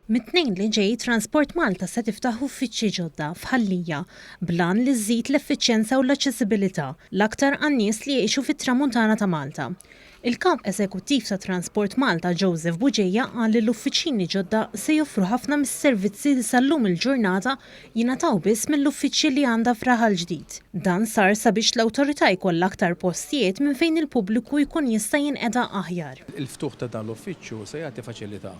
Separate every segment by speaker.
Speaker 1: Mit-tnejn li ġej Trasport Malta se tiftaħ uffiċċji ġodda f'Ħallija bl-għan li żżid l-effiċjenza u l-aċċessibilità l-aktar għan-nies li jgħixu fit-tramuntana ta' Malta. Il-Kap Eżekuttiv ta' Trasport Malta Joseph Buġejja qal li l-uffiċċji ġodda se joffru ħafna mis-servizzi li sal-lum il-ġurnata jingħataw biss mill-uffiċċji li għandha f'Raħal Ġdid. Dan sar sabiex l-awtorità jkollha aktar postijiet minn fejn il-pubbliku jkun jista' jinqeda aħjar.
Speaker 2: Il-ftuħ ta' dan l-uffiċċju se jagħti faċilità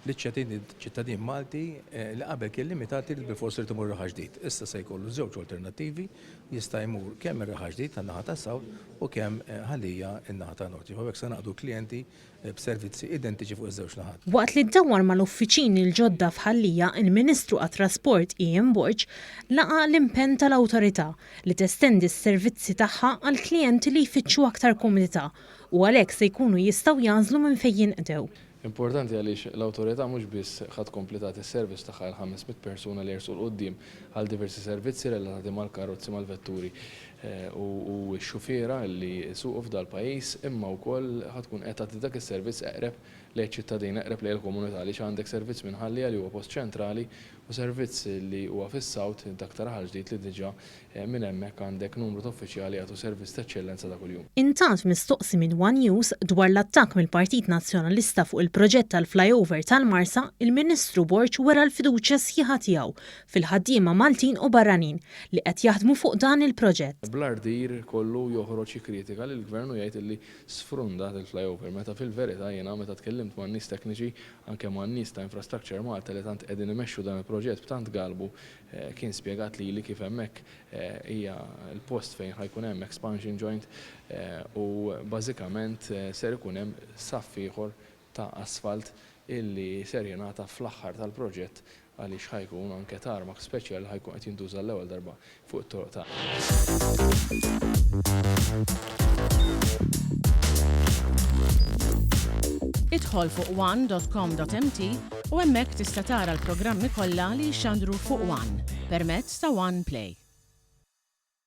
Speaker 2: l-ċittadin Malti li qabel kien limitati li bil-forsi li timur Raħal Ġdid. Issa se jkollu żewġ alternattivi jista' jmur kemm ir-Raħal Ġdid tan-naħa tas-Sawt u kemm Ħallija n-naħa ta' Nord. Hekk se naqdu klijenti b'servizzi identiċi fuq iż-żewġ naħat.
Speaker 1: Waqt li ddawwar mal-uffiċini l-ġodda f'Ħallija, il-Ministru għat-Trasport Ian Borg laqa l-impenn tal-awtorità li testendi s-servizzi tagħha għal klijenti li jfittxu aktar komodità u għalhekk se jkunu jistgħu jażlu minn fejn jinqdew.
Speaker 3: Importanti għaliex l-awtorità mhux biss ħadd kompletat is-servizz tagħha l 500 persuna li jersu l-qudiem għal diversi servizzi relatati mal-karozzi mal-vetturi u x-xufiera li suqu f'dal pajjiż imma wkoll ħadd tkun qed tagħti dak is-servizz eqreb lejn ċittadin eqreb lejn il-komunità li għandek servizz minn Ħallija li huwa post ċentrali u servizz li huwa fis-Sawt dak ta' Raħal Ġdid li diġà minn hemmhekk għandek numru ta' uffiċjali jagħtu servizz ta' eċċellenza ta' kuljum.
Speaker 1: Intant mistoqsi minn One News dwar l-attakk mill-Partit Nazzjonalista fuq il-proġett tal-flyover tal-Marsa, il-Ministru Borg wera l-fiduċja sħiħa tiegħu fil-ħaddiema Maltin u barranin li qed jaħdmu fuq dan il-proġett.
Speaker 3: Bl-ardir kollu joħroġ kritika lill gvern u jgħid li sfrundat il-flyover meta fil-verità jiena meta tkellimt ma' nies tekniċi anke ma' nies ta' infrastructure Malta li tant qegħdin imexxu dan il-proġett b'tant galbu kien spjegat li kif hemmhekk hija l-post fejn ħajkun hemm expansion joint u bażikament ser ikun hemm saff ieħor ta' asfalt illi ser jingħata fl-aħħar tal-proġett għaliex ħajkun anke tarmak speċjali ħajkun qed jintuża l-ewwel darba fuq it-toroq ta'
Speaker 4: Idħol fuq one.com.mt u hemmhekk tista' tara l-programmi kollha li jxandru fuq One permezz ta' One Play.